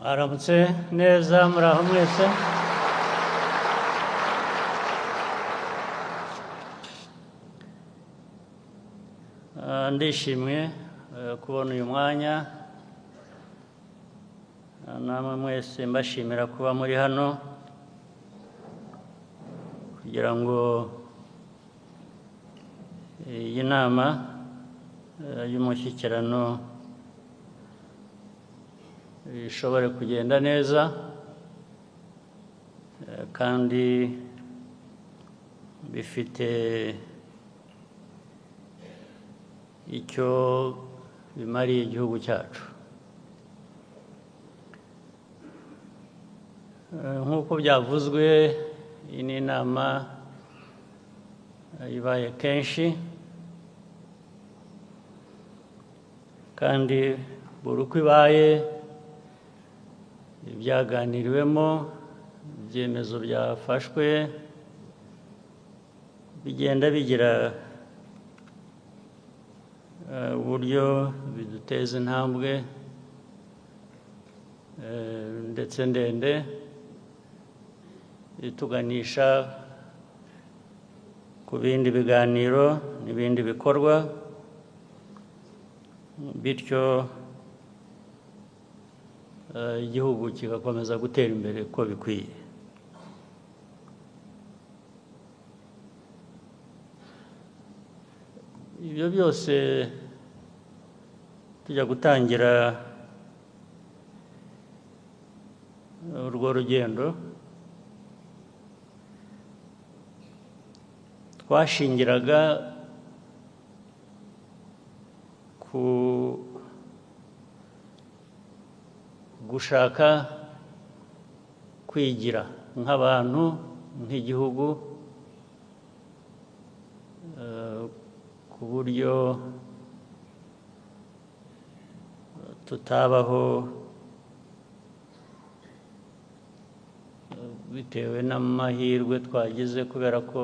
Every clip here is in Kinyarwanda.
Aramutse neza muraho mwese. Ndishimye kubona uyu mwanya, namwe mwese mbashimira kuba muri hano kugira ngo iyi nama y'umushyikirano ishobore kugenda neza kandi bifite icyo bimariye igihugu cyacu. Nk'uko byavuzwe, iyi ni inama ibaye kenshi kandi buri uko ibaye ibyaganiriwemo, ibyemezo byafashwe bigenda bigira uburyo biduteza intambwe ndetse ndende ituganisha ku bindi biganiro n'ibindi bikorwa, bityo igihugu kigakomeza gutera imbere uko bikwiye. Ibyo byose tujya gutangira urwo rugendo twashingiraga ku gushaka kwigira nk'abantu, nk'igihugu, ku buryo tutabaho bitewe n'amahirwe twagize kubera ko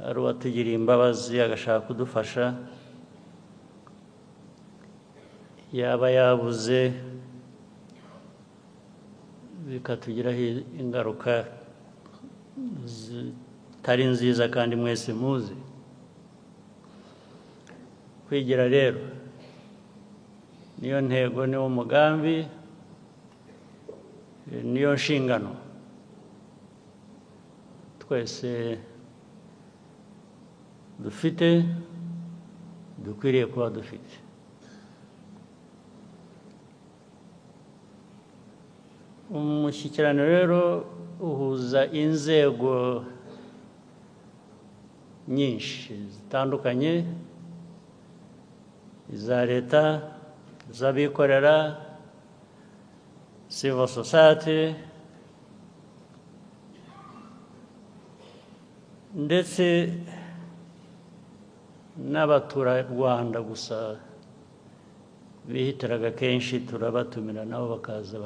ari uwatugiriye imbabazi agashaka kudufasha, yaba yabuze bikatugiraho ingaruka zitari nziza kandi mwese muzi. Kwigira rero niyo ntego, niwo mugambi, niyo nshingano twese dufite, dukwiriye kuba dufite. Umushyikirano rero uhuza inzego nyinshi zitandukanye, iza leta, iz'abikorera, civil society, ndetse n'abaturarwanda gusa bihitiraga kenshi turabatumira nabo bakaza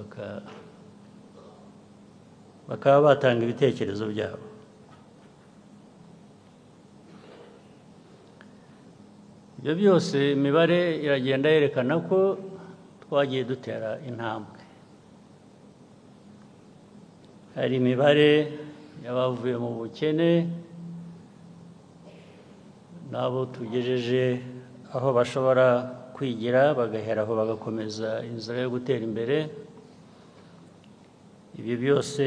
bakaba batanga ibitekerezo byabo. Ibyo byose imibare iragenda yerekana ko twagiye dutera intambwe. Hari imibare y'abavuye mu bukene n'abo tugejeje aho bashobora kwigira bagahera aho bagakomeza inzira yo gutera imbere. Ibi byose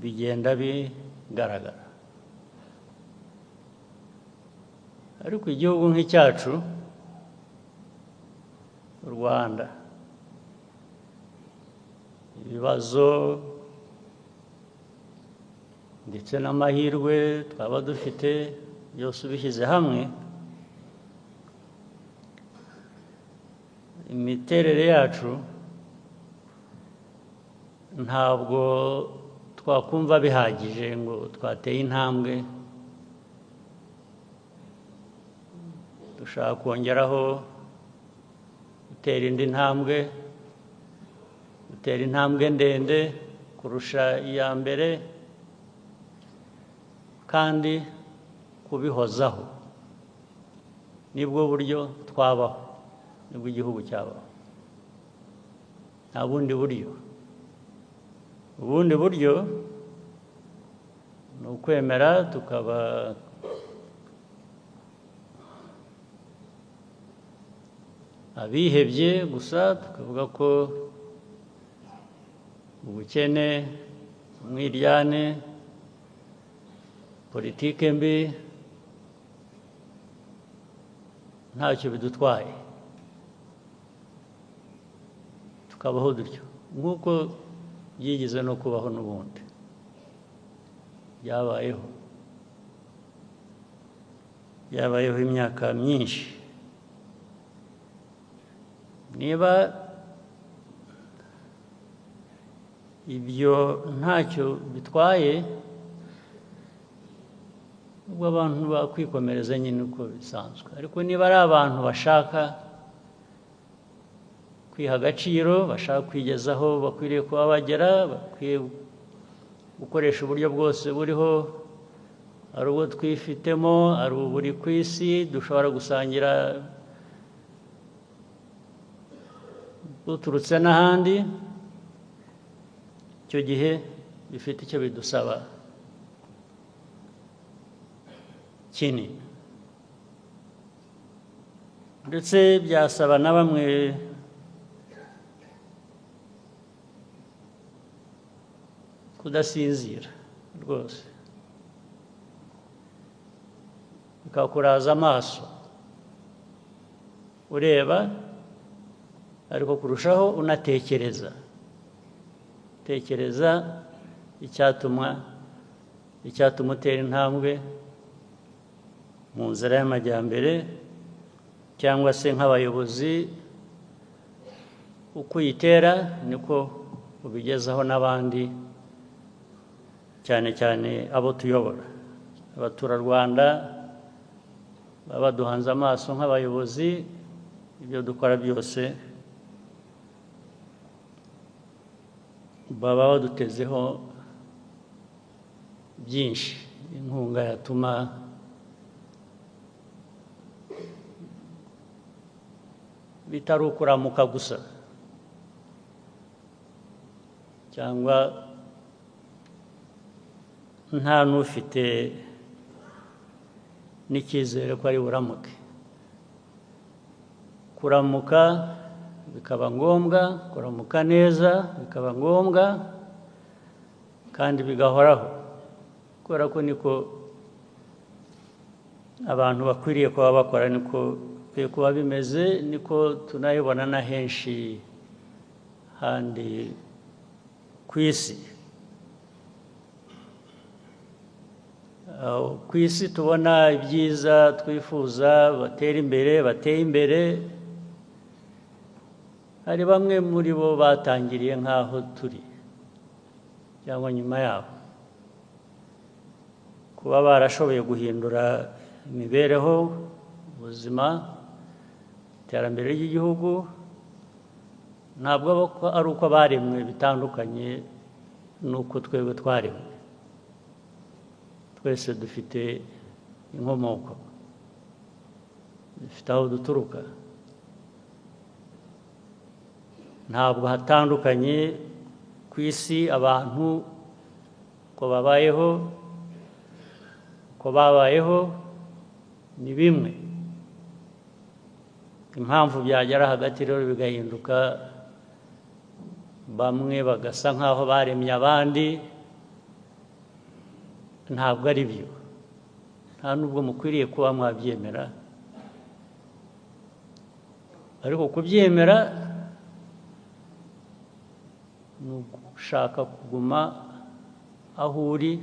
bigenda bigaragara, ariko igihugu nk'icyacu u Rwanda, ibibazo ndetse n'amahirwe twaba dufite byose ubishyize hamwe, imiterere yacu ntabwo twakumva bihagije ngo twateye intambwe. Dushaka kongeraho gutera indi ntambwe, gutera intambwe ndende kurusha iya mbere, kandi kubihozaho nibwo buryo twabaho. nibwo igihugu cyabaho. Nta bundi buryo. Ubundi buryo ni ukwemera tukaba abihebye gusa, tukavuga ko ubukene, umwiryane, politike mbi ntacyo bidutwaye, tukabaho dutyo nk'uko byigeze no kubaho n'ubundi, byabayeho imyaka myinshi. Niba ibyo ntacyo bitwaye, ubwo abantu bakwikomereza nyine uko bisanzwe. Ariko niba ari abantu bashaka kwiha agaciro, bashaka kwigezaho bakwiriye kuba bagera, bakwiye gukoresha uburyo bwose buriho, ari ubwo twifitemo, ari uburi ku isi, dushobora gusangira buturutse n'ahandi, icyo gihe bifite icyo bidusaba kinini, ndetse byasaba na bamwe kudasinzira rwose, bikakuraza amaso ureba, ariko kurushaho unatekereza icyatuma utera intambwe mu nzira y'amajyambere, cyangwa se nk'abayobozi uko uyitera niko ubigezaho n'abandi, cyane cyane abo tuyobora. Abaturarwanda baba baduhanze amaso nk'abayobozi, ibyo dukora byose baba badutezeho byinshi, inkunga yatuma bitari ukuramuka gusa, cyangwa nta n'ufite n'icyizere ko ari buramuke. Kuramuka bikaba ngombwa, kuramuka neza bikaba ngombwa, kandi bigahoraho, kubera ko niko abantu bakwiriye kuba bakora, niko bikwiye kuba bimeze, niko tunayibona na henshi handi ku isi. Ku isi tubona ibyiza twifuza, bateye imbere, hari bamwe muri bo batangiriye nk'aho turi, cyangwa nyuma yaho, kuba barashoboye guhindura imibereho, ubuzima, iterambere ry'igihugu, ntabwo ari uko baremwe bitandukanye n'uko twebwe twaremwe. Twese dufite inkomoko, dufite aho duturuka, ntabwo hatandukanye ku isi abantu uko babayeho ni bimwe. Impamvu byagera hagati rero bigahinduka, bamwe bagasa nk'aho baremye abandi, ntabwo ari byo, nta nubwo mukwiriye kuba mwabyemera. Ariko kubyemera ni ugushaka kuguma aho uri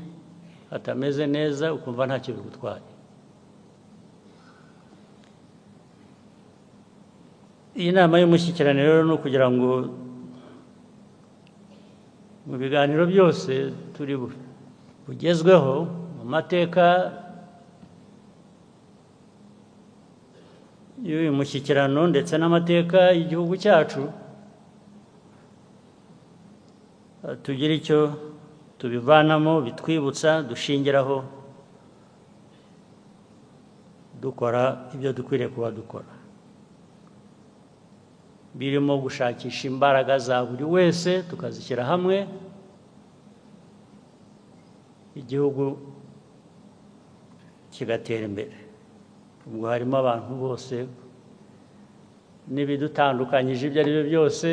hatameze neza, ukumva ntacyo bigutwaye. Iyi nama y'umushyikirano rero ni ukugira ngo mu biganiro byose turi bugezweho mu mateka y'uyu mushyikirano ndetse n'amateka y'igihugu cyacu, tugira icyo tubivanamo, bitwibutsa, dushingiraho dukora ibyo dukwiriye kuba dukora. birimo gushakisha imbaraga za buri wese tukazishyira hamwe igihugu kigatera imbere. Ubwo harimo abantu bose n'ibidutandukanyije ibyo ari byo byose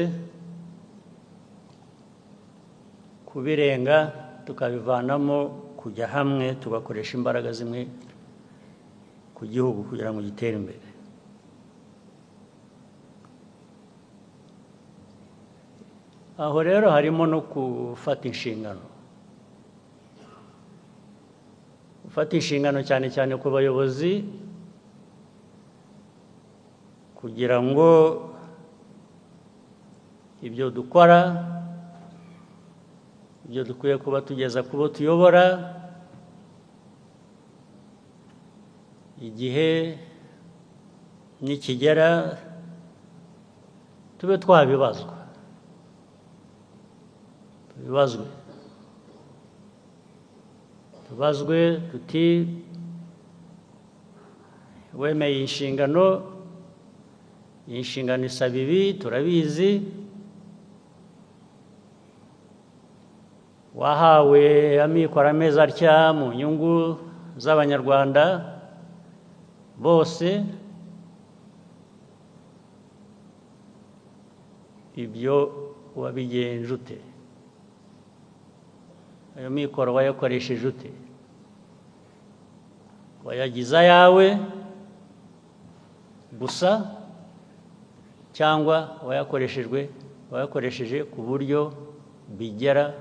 kubirenga tukabivanamo kujya hamwe tugakoresha imbaraga zimwe ku gihugu kugira ngo gitere imbere. Aho rero harimo no gufata inshingano. Gufata inshingano cyane cyane ku bayobozi kugira ngo ibyo dukora, ibyo dukwiye kuba tugeza ku bo tuyobora, igihe nikigera tube twabibazwa, tubazwe tuti wemeye inshingano, iyi nshingano isaba ibi, turabizi, wahawe amikoro ameza atya mu nyungu z'Abanyarwanda bose, ibyo wabigenje ute? Ayo mikoro wayakoresheje ute? Wayagize ayawe gusa cyangwa wayakoresheje ku buryo bigera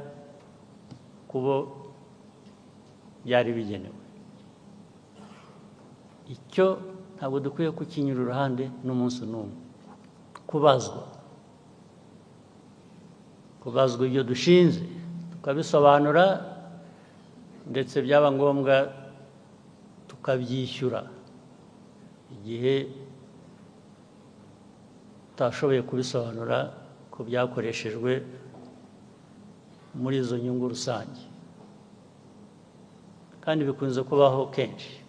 kubo byari bigenewe? Icyo ntabwo dukwiye kukinyura uruhande n'umunsi n'umwe. Kubazwa ibyo dushinze tukabisobanura, ndetse byaba ngombwa tukabyishyura igihe tutashoboye kubisobanura ko byakoreshejwe muri izo nyungu rusange. Kandi bikunze kubaho kenshi,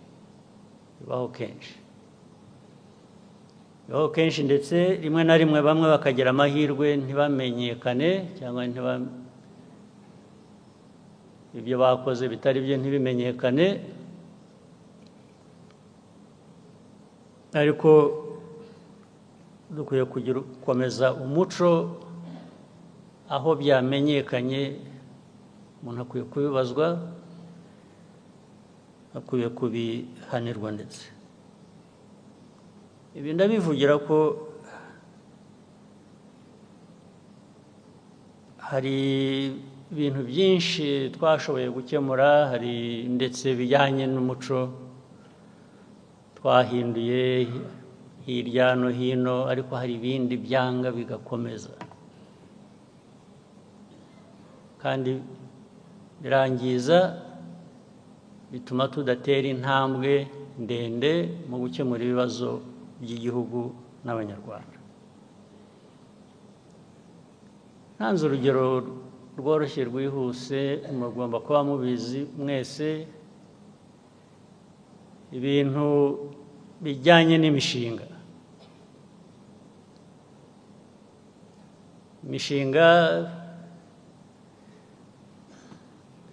ndetse rimwe na rimwe bamwe bakagira amahirwe ntibamenyekane cyangwa ibyo bakoze bitari byo ntibimenyekane, ariko dukwiye gukomeza umuco aho byamenyekanye umuntu akwiye kubibazwa, akwiye kubihanirwa. Ndetse ibi ndabivugira ko hari ibintu byinshi twashoboye gukemura, hari ndetse bijyanye n'umuco twahinduye hirya no hino, ariko hari ibindi byanga bigakomeza kandi birangiza, bituma tudatera intambwe ndende mu gukemura ibibazo by'igihugu n'Abanyarwanda. Ntanze urugero rworoshye rwihuse, mugomba kuba mubizi mwese, ibintu bijyanye n'imishinga. Imishinga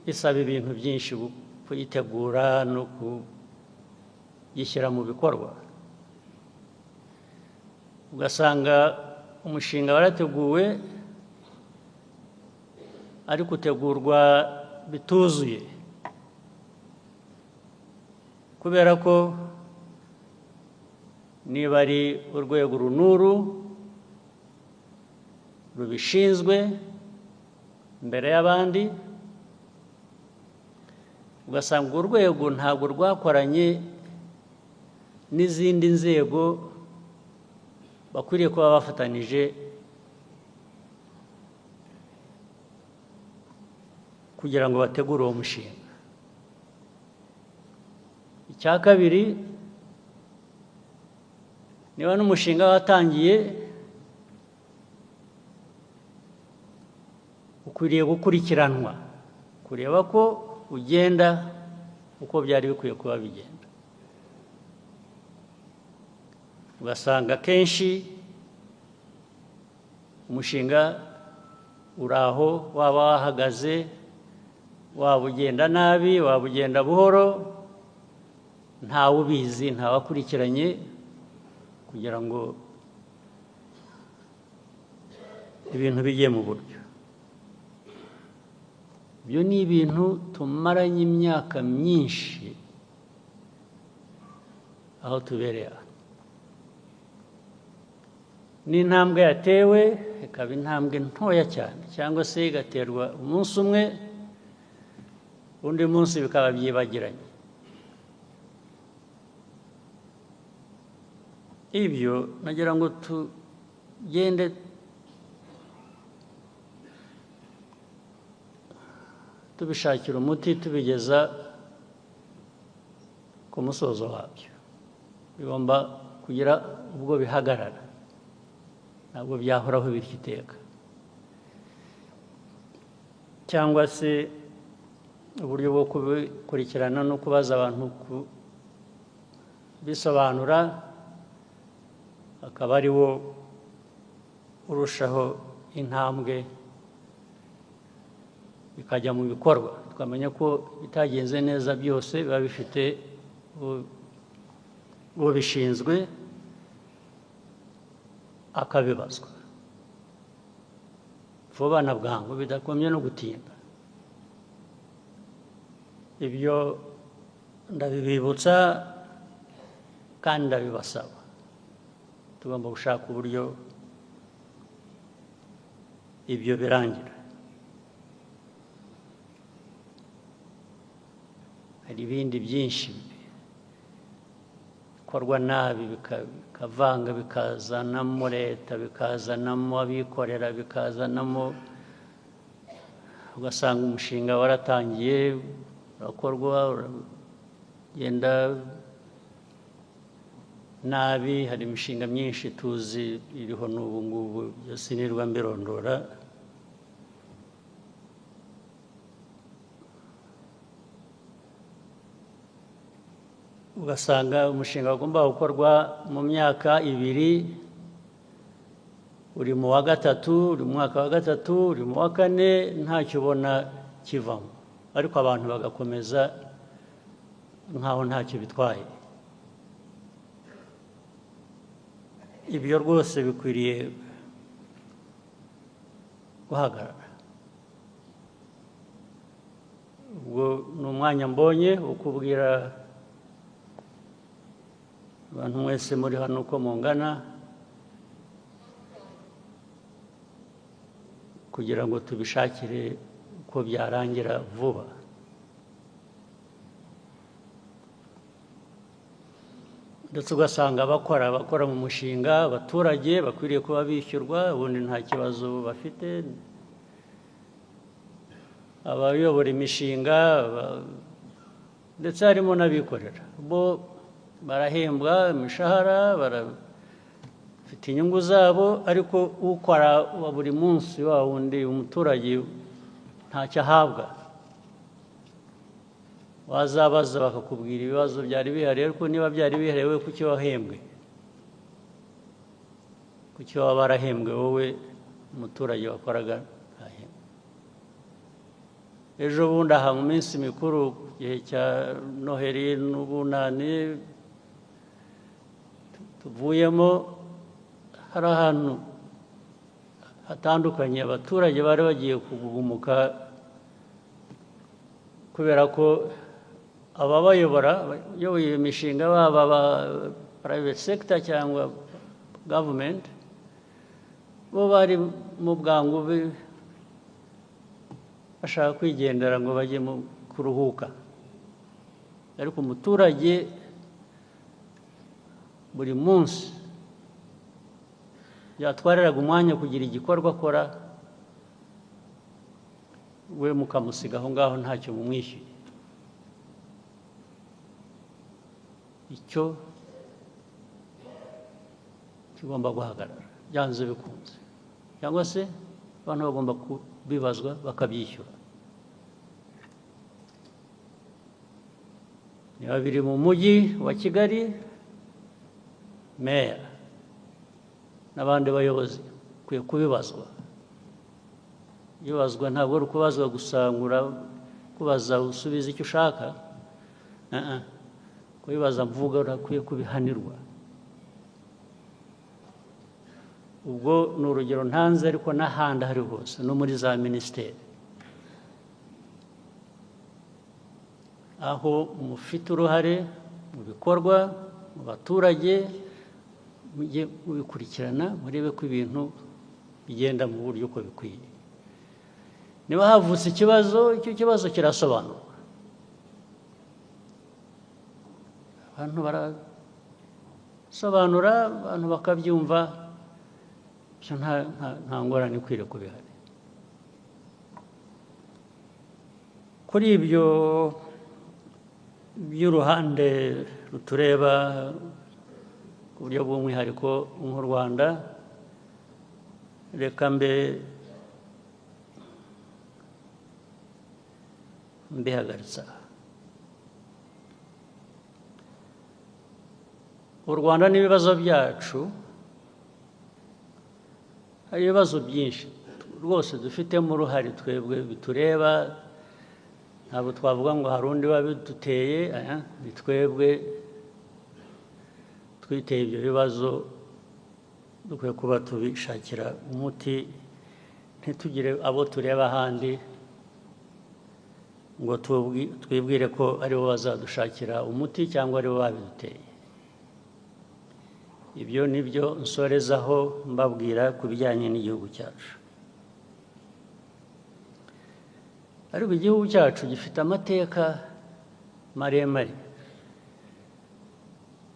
isaba ibintu byinshi, kuyitegura no kuyishyira mu bikorwa. Ugasanga umushinga warateguwe ariko utegurwa bituzuye, kubera ko niba ari urwego runuru rubishinzwe mbere y'abandi, ugasanga urwo rwego ntabwo rwakoranye n'izindi nzego bakwiriye kuba bafatanije kugira ngo bategure uwo mushinga. Icya kabiri, niba n'umushinga watangiye, ukwiriye gukurikiranwa, kureba ko ugenda uko byari bikwiye kuba bigenda. Ugasanga kenshi umushinga uraho, waba wahagaze, waba ugenda nabi, waba ugenda buhoro, ntawe ubizi, ntawe akurikiranye kugira ngo ibintu bijye mu buryo. Ibyo ni ibintu tumaranye imyaka myinshi aho tubereye aha. N'intambwe yatewe ikaba intambwe ntoya cyane, cyangwa se igaterwa umunsi umwe, undi munsi bikaba byibagiranye. Ibyo nagira ngo tugende tubishakira umuti, tubigeza ku musozo wabyo. Bigomba kugira ubwo bihagarara, ntabwo byahoraho bityo iteka. Cyangwa se uburyo bwo kubikurikirana no kubaza abantu kubisobanura akaba ari wo urushaho intambwe, bikajya mu bikorwa, tukamenya ko bitagenze neza byose biba bifite ubishinzwe akabibazwa vuba na bwangu, bidakomye no gutinda. Ibyo ndabibibutsa kandi ndabibasaba. Tugomba gushaka uburyo ibyo birangira. Hari ibindi byinshi bikorwa nabi, bikavanga, bikazanamo leta, bikazanamo abikorera, bikazanamo, ugasanga umushinga waratangiye urakorwa, uragenda nabi. Hari imishinga myinshi tuzi iriho n'ubu ngubu, sinirwa mbirondora. Ugasanga umushinga wagomba gukorwa mu myaka 2, uri mu wa 3, uri mu mwaka wa 3, uri mu wa 4, ntacyo ubona kivamo, ariko abantu bagakomeza nkaho ntacyo bitwaye. Ibyo rwose bikwiriye guhagarara. Ubwo ni umwanya mbonye wo kubwira abantu mwese muri hano uko mungana, kugira ngo tubishakire uko byarangira vuba. Ndetse ugasanga abakora mu mushinga, abaturage bakwiriye kuba bishyurwa, ubundi nta kibazo bafite. Abayobora imishinga ndetse harimo n'abikorera, bo barahembwa imishahara, barafite inyungu zabo, ariko ukora wa buri munsi wa wundi, umuturage ntacyo ahabwa. Wazabaza bakakubwira ibibazo byari bihari, ariko niba byari bihari wowe kuki wahembwe? Kuki waba warahembwe wowe umuturage wakoraga ntahembwe? Ejo bundi aha mu minsi mikuru, igihe cya Noheli n'Ubunani tuvuyemo, hari ahantu hatandukanye abaturage bari bagiye kugumuka kubera ko ababayobora, abayoboye iyo mishinga, baba aba private sector cyangwa government, bo bari mu bwangu bashaka kwigendera ngo bajye kuruhuka. Ariko umuturage buri munsi yatwariraga umwanya kugira igikorwa akora, we mukamusiga aho ngaho ntacyo mumwishyuye. Icyo kigomba guhagarara byanze bikunze, cyangwa se abantu bagomba kubibazwa bakabyishyura. Niba biri mu mujyi wa Kigali, meya n'abandi bayobozi ukwiye kubibazwa. Ibazwa ntabwo ari ukubazwa gusangura kubaza usubiza icyo ushaka, kubibaza mvuga urakwiye kubihanirwa. Ubwo ni urugero ntanze, ariko n'ahandi ahari hose, no muri za minisiteri, aho mufite uruhare mu bikorwa, mu baturage, mujye mubikurikirana murebe ko ibintu bigenda mu buryo uko bikwiye. Niba havutse ikibazo, icyo kibazo kirasobanurwa, abantu barasobanura, abantu bakabyumva, ibyo nta ngorane ikwiriye kubihari. Kuri ibyo by'uruhande rutureba ku buryo bw'umwihariko nk'u Rwanda, reka mbihagaritsa. U Rwanda n'ibibazo byacu, hari ibibazo byinshi rwose dufitemo uruhare twebwe bitureba. Ntabwo twavuga ngo hari undi wabiduteye, ni twebwe twiteye ibyo bibazo, dukwiye kuba tubishakira umuti, ntitugire abo tureba ahandi ngo twibwire ko aribo bazadushakira umuti cyangwa aribo babiduteye. Ibyo ni byo nsorezaho mbabwira ku bijyanye n'igihugu cyacu. Ariko igihugu cyacu gifite amateka maremare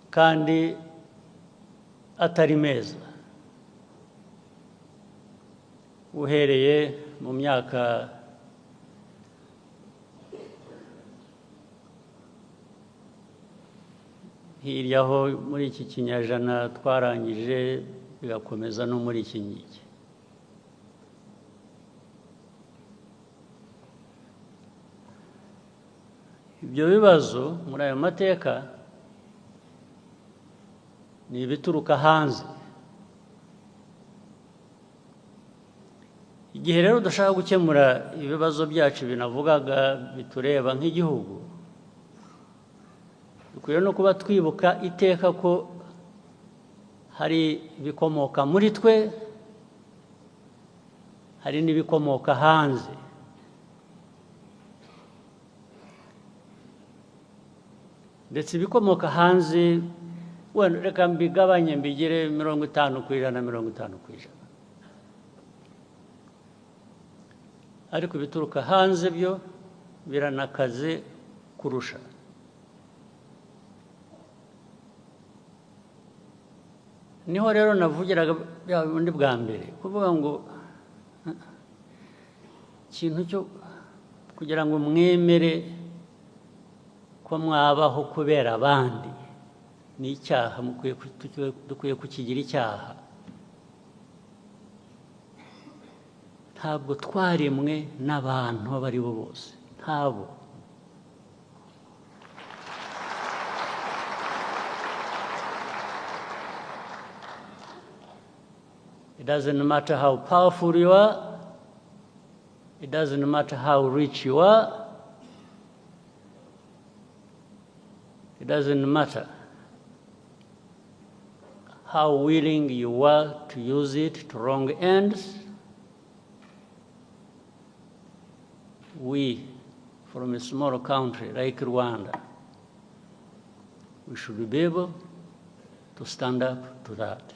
kandi atari meza. Uhereye mu myaka hirya aho muri iki kinyejana twarangije, bigakomeza no muri iki ngiki. Ibyo bibazo muri ayo mateka ni ibituruka hanze. Igihe rero dushaka gukemura ibibazo byacu binavugaga bitureba nk'igihugu, dukwiye no kuba twibuka iteka ko hari ibikomoka muri twe, hari n'ibikomoka hanze. Ndetse ibikomoka hanze, wenda reka mbigabanye mbigire 50% na 50%. Ariko ibituruka hanze byo biranakaze kurusha. Niho rero navugiraga undi bwa mbere kuvuga ngo ikintu cyo kugira ngo mwemere ko mwabaho kubera abandi ni icyaha, dukwiye kukigira icyaha. Ntabwo twaremwe n'abantu abo ari bo bose, ntabo. It doesn't matter how powerful you are, it doesn't matter how rich you are, it doesn't matter how willing you are to use it to wrong ends. We, from a small country like Rwanda, we should be able to stand up to that.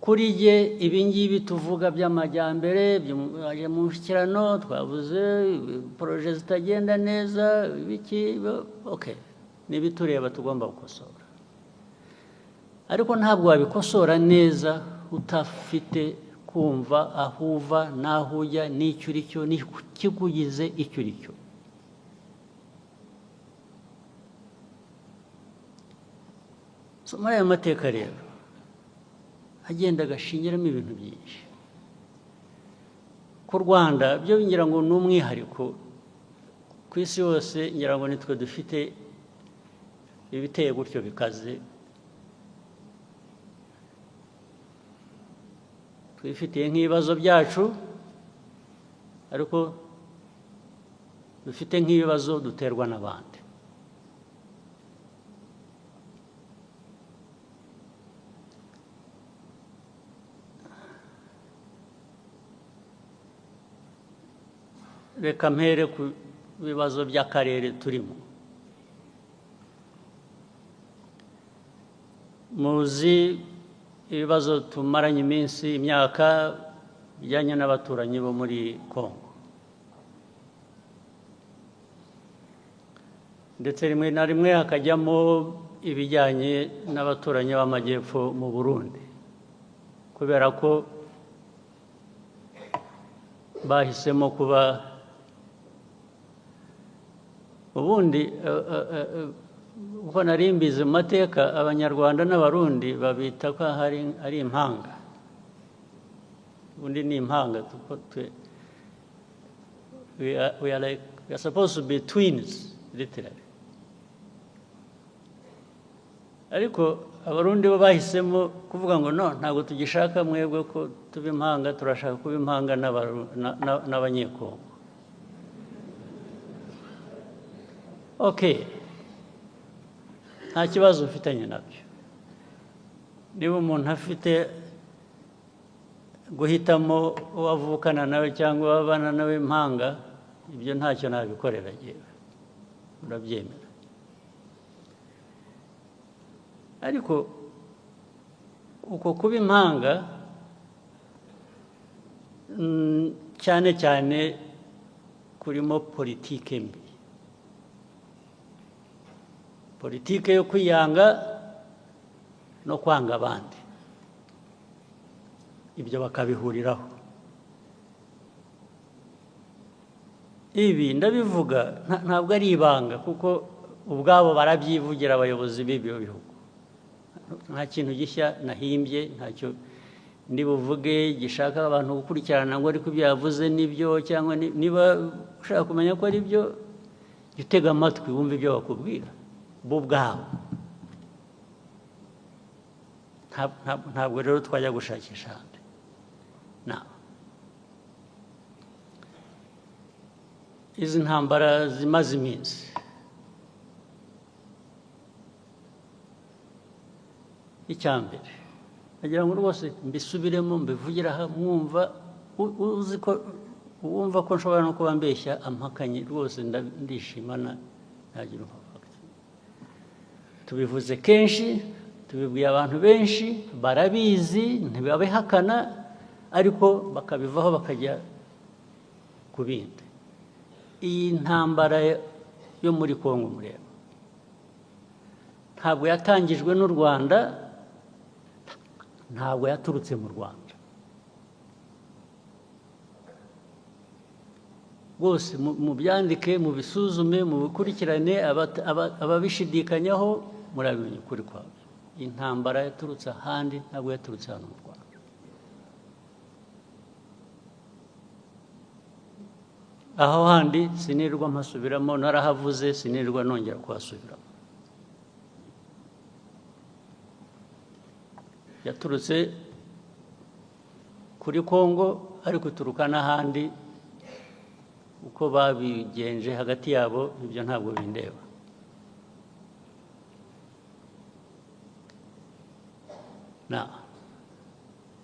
Kuri jye ibi ngibi tuvuga by'amajyambere byo mu mushyikirano, twavuze poroje zitagenda neza, biki, okay, nibitureba tugomba gukosora. Ariko ntabwo wabikosora neza utafite kumva aho uva n'aho ujya n'icyo uri cyo n'ikikugize icyo uri cyo. Muri aya mateka rero agenda agashingiramo ibintu byinshi. Ku Rwanda byo ngira ngo ni umwihariko ku isi yose, ngira ngo nitwe dufite ibiteye gutyo bikaze twifitiye nk'ibibazo byacu ariko dufite nk'ibibazo duterwa n'abandi. Reka mpere ku bibazo by'akarere turimo. Muzi ibibazo tumaranye iminsi imyaka bijyanye n'abaturanyi bo muri Congo, ndetse rimwe na rimwe hakajyamo ibijyanye n'abaturanyi b'amajyepfo mu Burundi, kubera ko bahisemo kuba ubundi uko nari mbizi mu mateka abanyarwanda n'abarundi babita ko ari impanga, ubundi ni impanga. We are supposed to be twins literally, ariko abarundi bo bahisemo kuvuga ngo no, ntabwo tugishaka mwebwe ko tuba impanga, turashaka kuba impanga n'abanyekongo. Okay, nta kibazo ufitanye nabyo. Niba umuntu afite guhitamo uwavukana nawe cyangwa wabana nawe impanga, ibyo ntacyo nabikorera yewe, urabyemera. Ariko uko kuba impanga cyane cyane kurimo politike mbi, politike yo kwiyanga no kwanga abandi, ibyo bakabihuriraho. Ibi ndabivuga ntabwo ari ibanga, kuko ubwabo barabyivugira abayobozi b'ibyo bihugu. Nta kintu gishya nahimbye, ntacyo ndi buvuge gishaka abantu gukurikirana ngo ariko ibyo yavuze nibyo, cyangwa niba ushaka kumenya ko ari byo, jya utega amatwi wumve ibyo bakubwira bo ubwabo. Ntabwo rero twajya gushakisha ahandi. Izi ntambara zimaze iminsi, icyambere nagira ngo rwose mbisubiremo, mbivugire aha mwumva, uzi ko wumva ko nshobora no kuba mbeshya ampakanye, rwose ndishimana ntagira umva. Tubivuze kenshi, tubibwiye abantu benshi, barabizi ntibabihakana, ariko bakabivaho bakajya ku bindi. Iyi ntambara yo muri Congo mureba ntabwo yatangijwe n'u Rwanda, ntabwo yaturutse mu Rwanda. Rwose mubyandike, mubisuzume, mubikurikirane, ababishidikanyaho murabimenya ukuri kwabyo. Intambara yaturutse ahandi, ntabwo yaturutse hano mu Rwanda. Aho handi sinirwa mpasubiramo, narahavuze sinirwa nongera kuhasubiramo. Yaturutse kuri Congo, ariko ituruka n'ahandi. Uko babigenje hagati yabo ibyo ntabwo bindeba.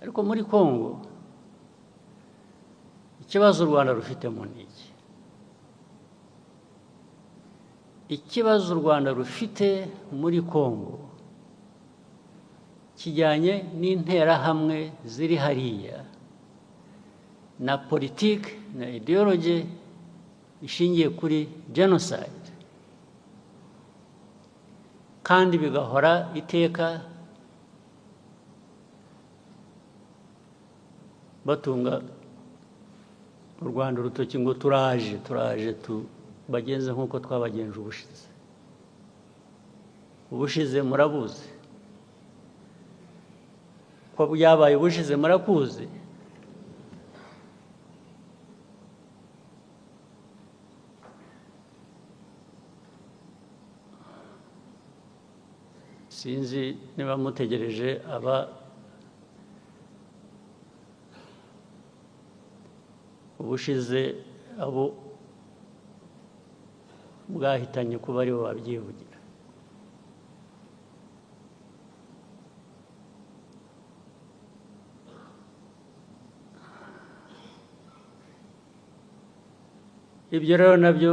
Ariko muri Congo ikibazo u Rwanda rufitemo ni iki? Ikibazo u Rwanda rufite muri Congo kijyanye n'interahamwe ziri hariya na politiki na ideology ishingiye kuri genocide, kandi bigahora iteka batunga u Rwanda urutoki ngo turaje tubagenze nk'uko twabagenje ubushize. Ubushize murabuzi ko byabaye, ubushize murakuzi. sinzi niba mutegereje aba ubushize abo bwahitanye kuba aribo babyivugira. Ibyo rero nabyo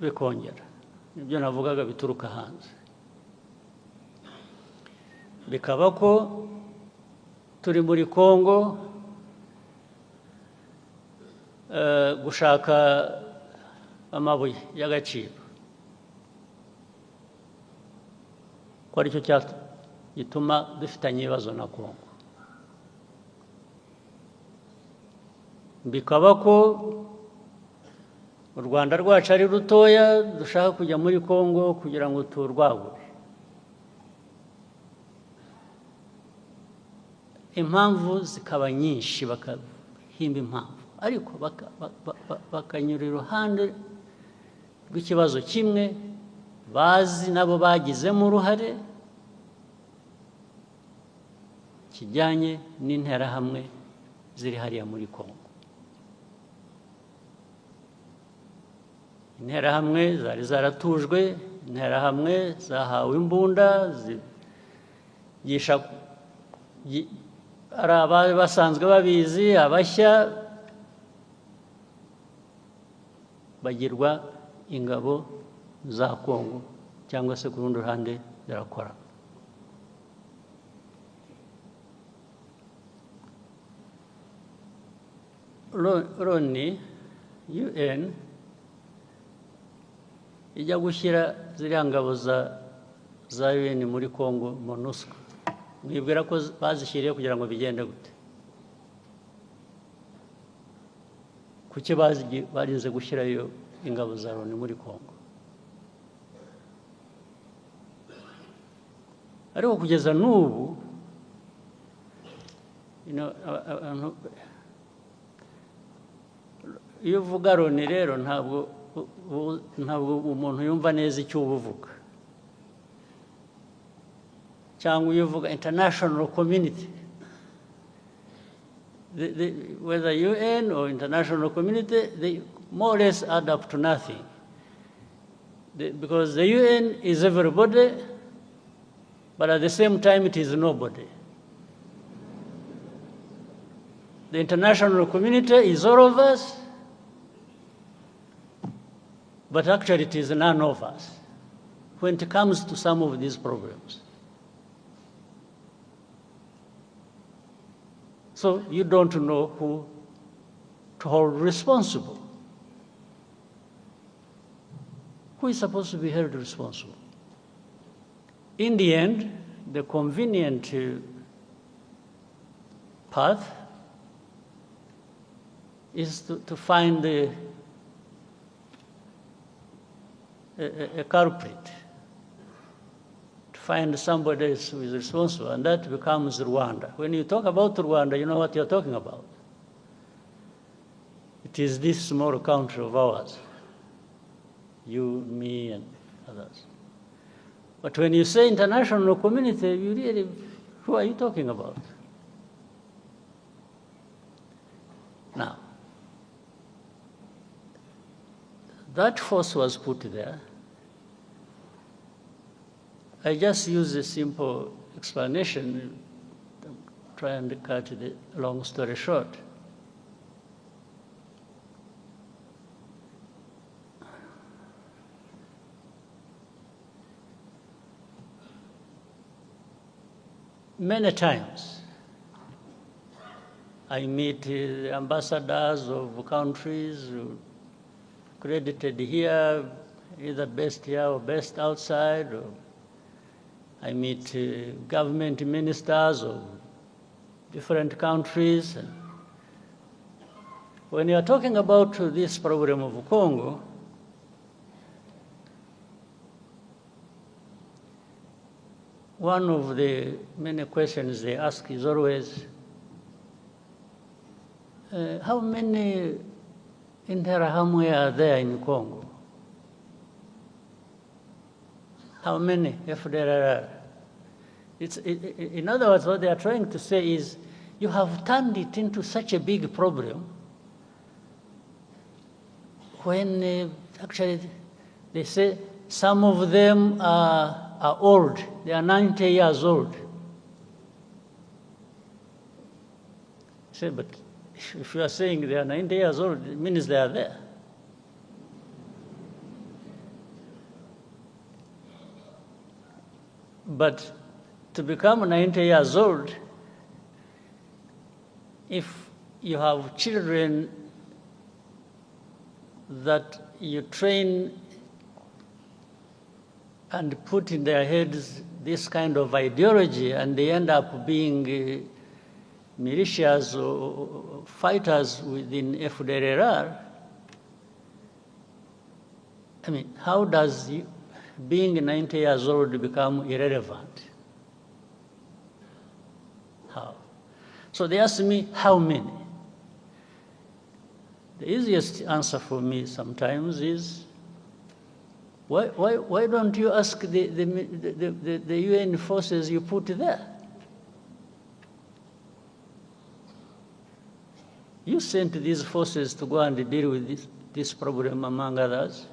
bikongera ibyo navugaga bituruka hanze, bikaba ko turi muri Congo gushaka amabuye y'agaciro, ko aricyo gituma dufitanye ibibazo na Congo. Bikaba ko u Rwanda rwacu ari rutoya dushaka kujya muri Congo kugira ngo turwagure. Impamvu zikaba nyinshi, bakahimba impamvu, ariko bakanyura iruhande rw'ikibazo kimwe bazi nabo bagizemo uruhare, kijyanye n'interahamwe ziri hariya muri Congo. Interahamwe zari zaratujwe, interahamwe zahawe imbunda zigisha, ari abari basanzwe babizi, abashya bagirwa ingabo za Congo cyangwa se ku rundi ruhande zirakora. Loni UN ijya gushyira ziriya ngabo za UN muri Congo, MONUSCO, mwibwira ko bazishyiriye kugira ngo bigende gute? Kuki barinze gushyirayo ingabo za Loni muri Congo? Ariko kugeza n'ubu iyo uvuga Loni rero ntabwo umuntu yumva neza icyo uvuga, cyangwa iyo uvuga international community, whether UN or international community, they more or less add up to nothing, because the UN is everybody, but at the same time it is nobody. The international community is all of us, but actually it is none of us when it comes to some of these problems. So you don't know who to hold responsible. Who is supposed to be held responsible? In the end, the convenient path is to find a culprit, to find somebody who is responsible, and that becomes Rwanda. When you talk about Rwanda, you know what you're talking about. It is this small country of ours, you, me, and others. But when you say international community, you really, who are you talking about? Now, that force was put there. I just use a simple explanation, try and cut the long story short. Many times, I meet the ambassadors of countries credited here, either best here or best outside, or I meet government ministers of different countries. And when you are talking about this problem of Congo, one of the many questions they ask is always, how many Interahamwe are there in Congo? How many FDLR? In other words, what they are trying to say is, you have turned it into such a big problem when actually they say some of them are old. They are 90 years old. I say, but if you are saying they are 90 years old, it means they are there. But to become 90 years old, if you have children that you train and put in their heads this kind of ideology, and they end up being militias or fighters within FDLR, I mean, how does being 90 years old become irrelevant? How? So they ask me, how many? The easiest answer for me sometimes is, why don't you ask the UN forces you put there? You sent these forces to go and deal with this problem, among others.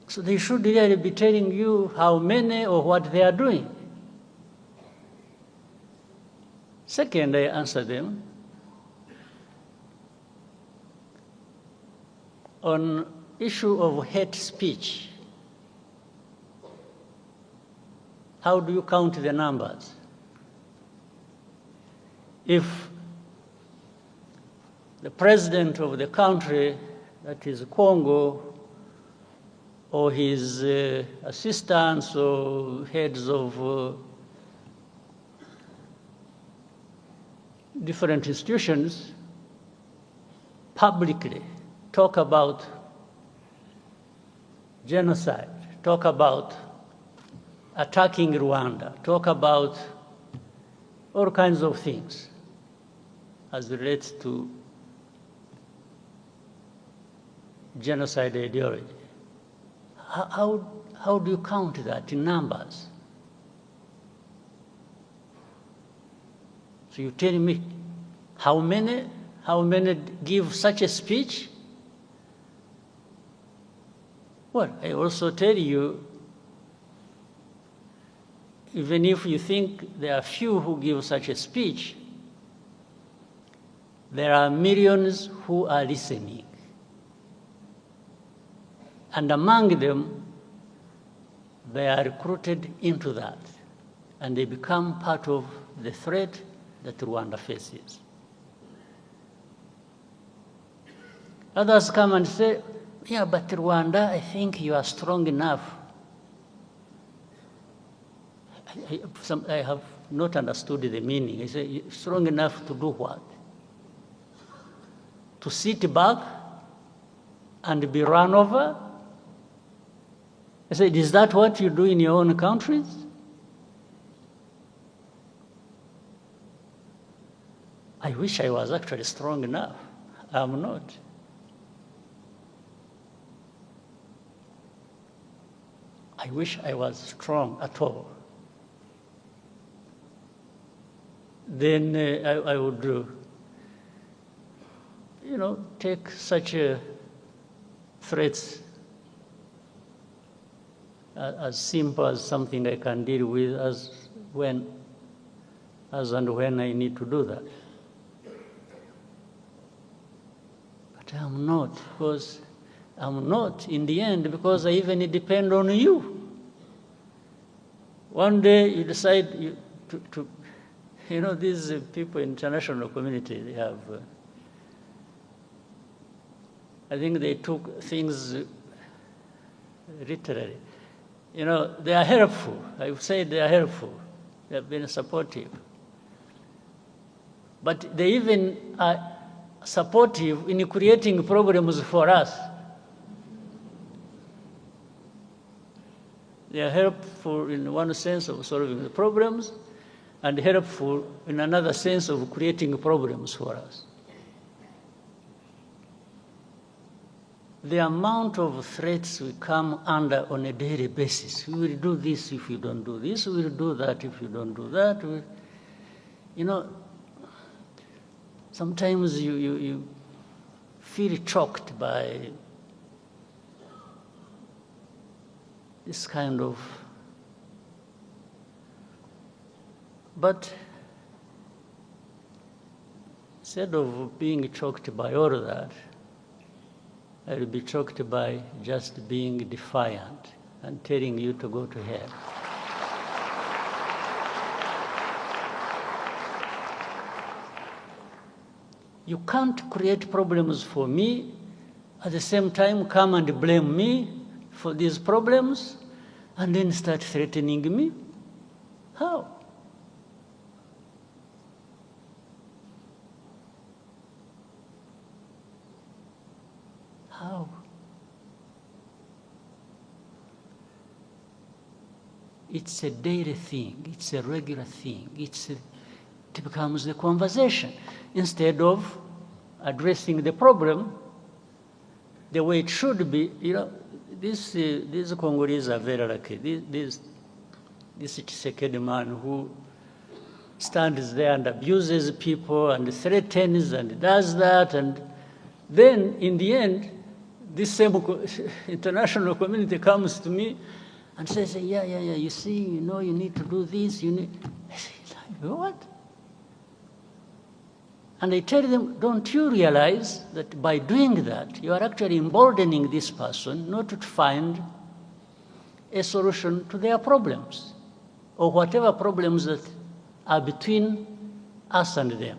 So they should really be telling you how many or what they are doing. Second, I answer them on issue of hate speech. How do you count the numbers? If the president of the country, that is Congo, or his assistants or heads of different institutions publicly talk about genocide, talk about attacking Rwanda, talk about all kinds of things as relates to genocide ideology. How do you count that in numbers? So you tell me how many give such a speech? Well, I also tell you, even if you think there are few who give such a speech, there are millions who are listening. And among them, they are recruited into that, and they become part of the threat that Rwanda faces. Others come and say, yeah, but Rwanda, I think you are strong enough. I have not understood the meaning. I say, strong enough to do what? To sit back and be run over? I said, is that what you do in your own countries? I wish I was actually strong enough. I'm not. I wish I was strong at all. Then I would, take such threats as simple as something I can deal with as and when I need to do that. But I'm not, because I'm not in the end, because I even depend on you. One day you decide these people in international community, they have, I think they took things literally. They are helpful. I would say they are helpful. They have been supportive. But they even are supportive in creating problems for us. They are helpful in one sense of solving the problems, and helpful in another sense of creating problems for us. the amount of threats we come under on a daily basis. We will do this if you don't do this. We will do that if you don't do that. You know, sometimes you feel choked by this kind of, but instead of being choked by all of that, I will be choked by just being defiant and telling you to go to hell. You can't create problems for me, at the same time come and blame me for these problems, and then start threatening me. How? How? It's a daily thing. It's a regular thing. It becomes the conversation. Instead of addressing the problem the way it should be, you know, these Congolese are very lucky. This Tshisekedi man who stands there and abuses people and threatens and does that, and then in the end, this same international community comes to me and says, yeah, you see, you know, you need to do this, you need... I say, what? And I tell them, don't you realize that by doing that, you are actually emboldening this person not to find a solution to their problems, or whatever problems that are between us and them.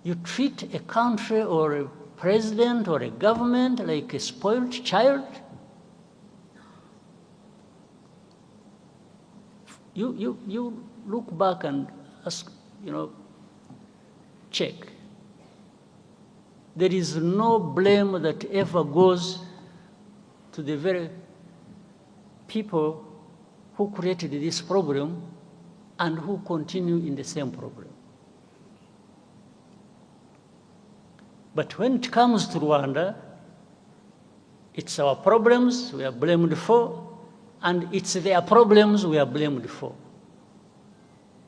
You treat a country or a president or a government like a spoiled child. You look back and ask, you know, check. There is no blame that ever goes to the very people who created this problem and who continue in the same problem. But when it comes to Rwanda, it's our problems we are blamed for, and it's their problems we are blamed for.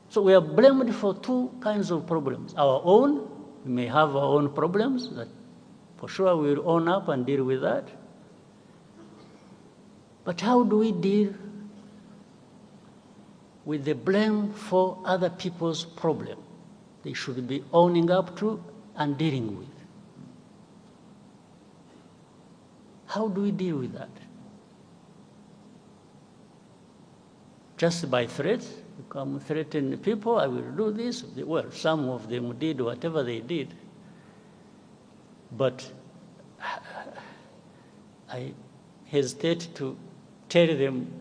So we are blamed for two kinds of problems. Our own, we may have our own problems that for sure we will own up and deal with that. But how do we deal with the blame for other people's problem? They should be owning up to and dealing with. How do we deal with that? Just by threats? You come threaten people, I will do this. Well, some of them did whatever they did. But I hesitate to tell them,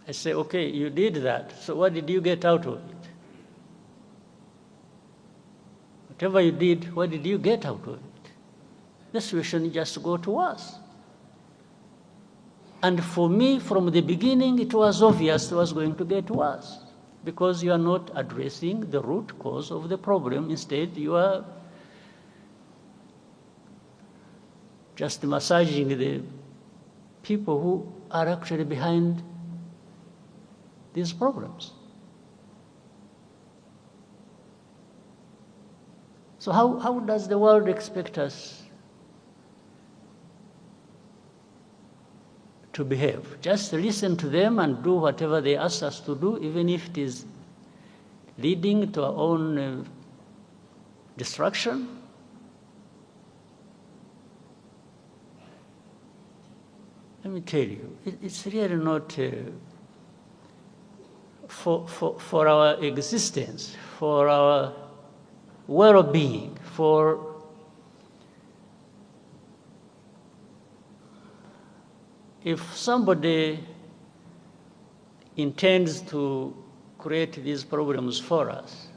I say, okay, you did that, so what did you get out of it? Whatever you did, what did you get out of it? The situation just go to us. And for me, from the beginning, it was obvious it was going to get worse because you are not addressing the root cause of the problem. Instead, you are just massaging the people who are actually behind these problems. So how does the world expect us to behave? Just listen to them and do whatever they ask us to do, even if it is leading to our own destruction? Let me tell you, it's really not for our existence, for our well-being, for if somebody intends to create these problems for us,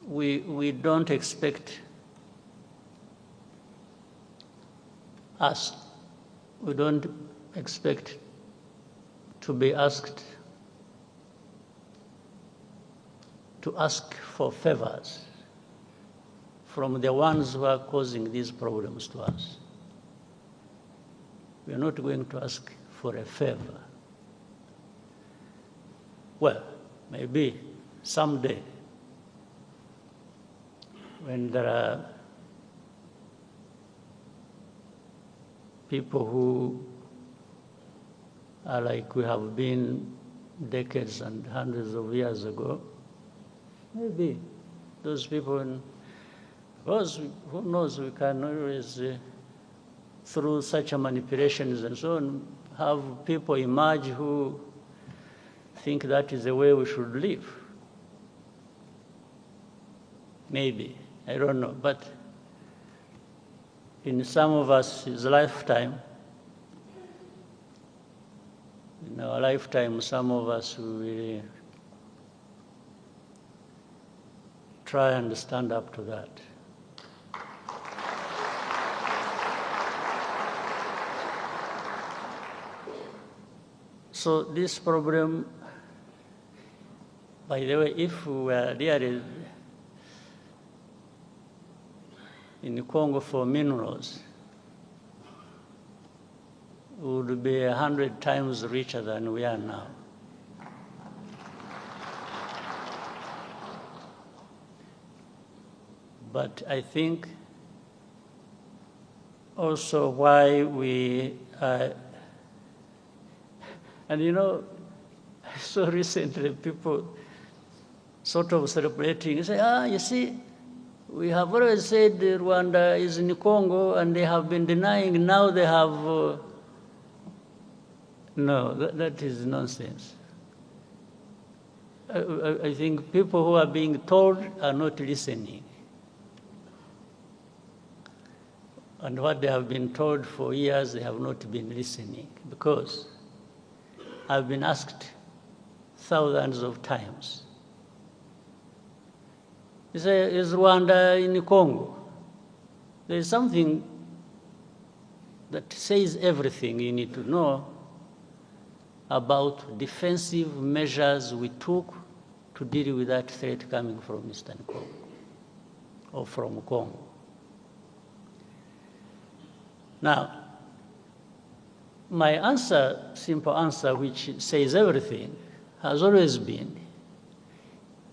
we don't expect we don't expect to be asked to ask for favors from the ones who are causing these problems to us. We are not going to ask for a favor. Well, maybe someday, when there are people who are like we have been decades and hundreds of years ago, maybe those people, because who knows, we can always, through such manipulations and so on, have people emerge who think that is the way we should live. Maybe, I don't know, but in some of us' lifetime, in our lifetime, some of us will try and stand up to that. So this problem, by the way, if we were really in Congo for minerals, we would be 100 times richer than we are now. But I think also why we and you know, I saw recently people sort of celebrating, say, you see, we have always said Rwanda is in Congo, and they have been denying, now they have, no, that is nonsense. I think people who are being told are not listening. And what they have been told for years, they have not been listening, because I've been asked thousands of times. You say, is Rwanda in Congo? There is something that says everything you need to know about defensive measures we took to deal with that threat coming from Eastern Congo or from Congo. Now, my answer, simple answer, which says everything, has always been,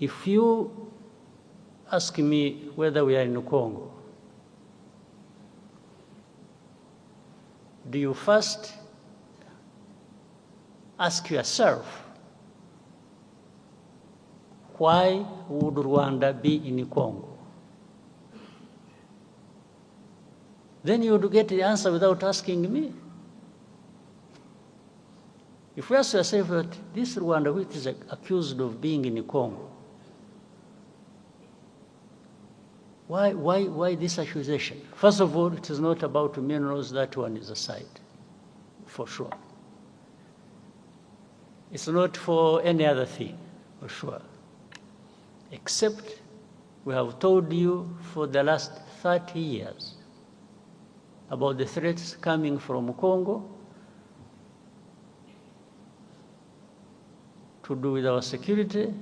if you ask me whether we are in Congo, do you first ask yourself, why would Rwanda be in Congo? Then you would get the answer without asking me. If you ask yourself that this Rwanda, which is accused of being in Congo, why this accusation? First of all, it is not about minerals, that one is aside, for sure. It's not for any other thing, for sure. Except we have told you for the last 30 years about the threats coming from Congo to do with our security,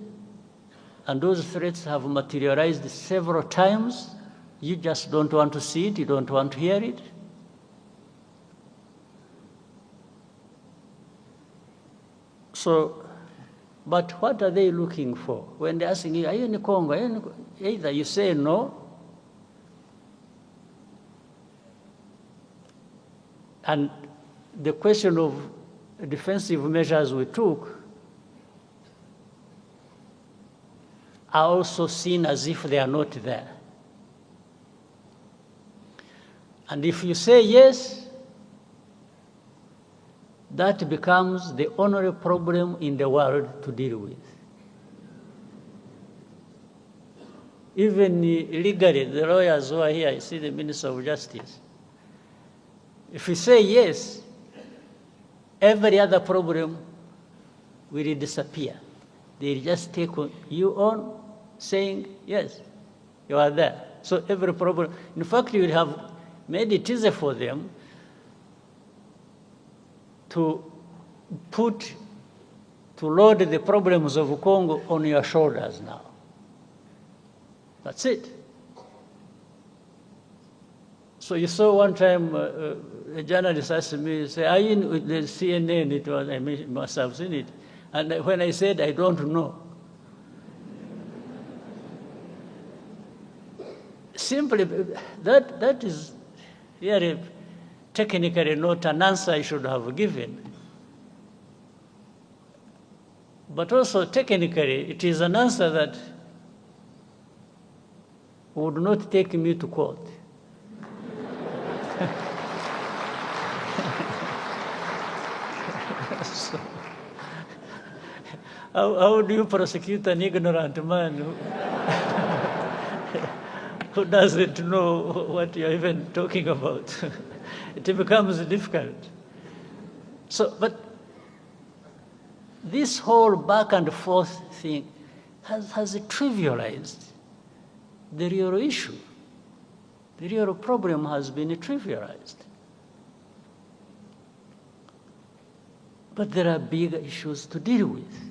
and those threats have materialized several times. You just don't want to see it, you don't want to hear it. So, but what are they looking for? When they're asking you, are you in Congo? Are you in Congo? Either you say no, and the question of defensive measures we took are also seen as if they are not there. And if you say yes, that becomes the only problem in the world to deal with. Even legally, the lawyers who are here, you see the Minister of Justice, if you say yes, every other problem will disappear. They'll just take you on saying, yes, you are there. So every problem, in fact, you will have made it easier for them to load the problems of Congo on your shoulders now. That's it. So you saw one time a journalist asked me, say, "Are you in the CNN?" It was, I must have seen it. And when I said, "I don't know," simply, that is really technically not an answer I should have given. But also technically, it is an answer that would not take me to court. So, how do you prosecute an ignorant man who doesn't know what you're even talking about? It becomes difficult. So, but this whole back and forth thing has trivialized the real issue. The real problem has been trivialized. But there are big issues to deal with.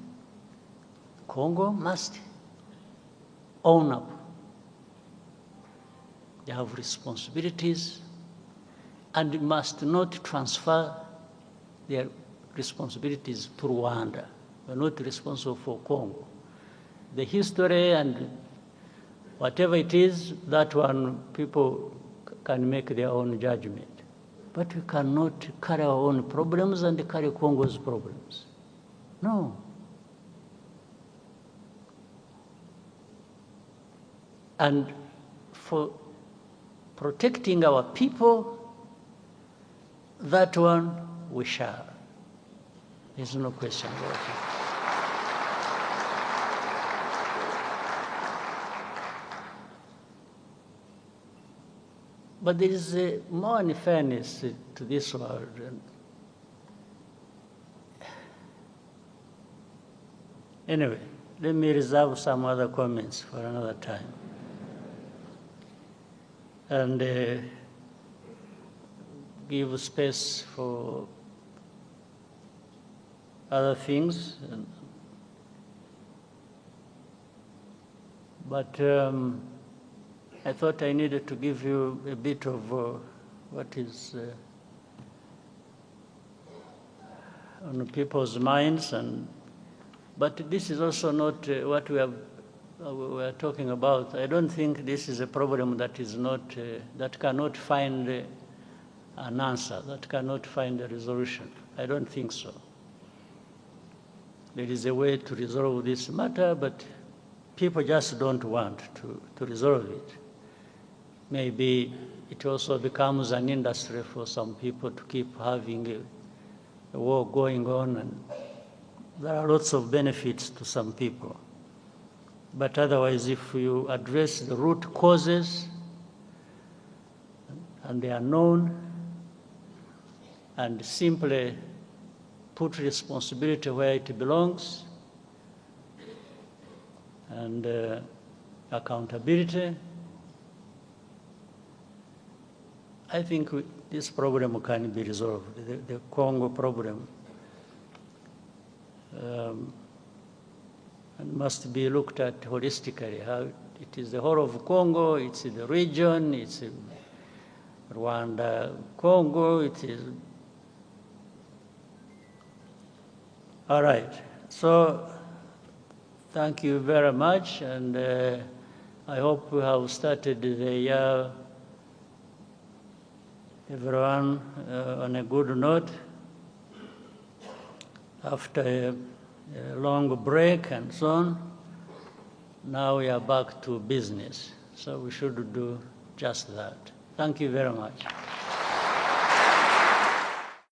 Congo must own up. They have responsibilities, and must not transfer their responsibilities to Rwanda. We're not responsible for Congo. The history and whatever it is, that one people can make their own judgment. But we cannot carry our own problems and carry Congo's problems. No. And for protecting our people, that one we shall. There's no question about it. But there is more unfairness to this world. Anyway, let me reserve some other comments for another time. And give space for other things. But I thought I needed to give you a bit of what is on people's minds, but this is also not what we are talking about. I don't think this is a problem that is not that cannot find an answer, that cannot find a resolution. I don't think so. There is a way to resolve this matter, but people just don't want to resolve it. Maybe it also becomes an industry for some people to keep having a war going on, and there are lots of benefits to some people. But otherwise, if you address the root causes, and they are known, and simply put responsibility where it belongs, and accountability, I think this problem can be resolved, the Congo problem. And must be looked at holistically. How it is the whole of Congo, it's the region, it's Rwanda, Congo, it is. All right, so thank you very much, and I hope we have started the year, everyone, on a good note. After a long break and so on, now we are back to business. So we should do just that. Thank you very much.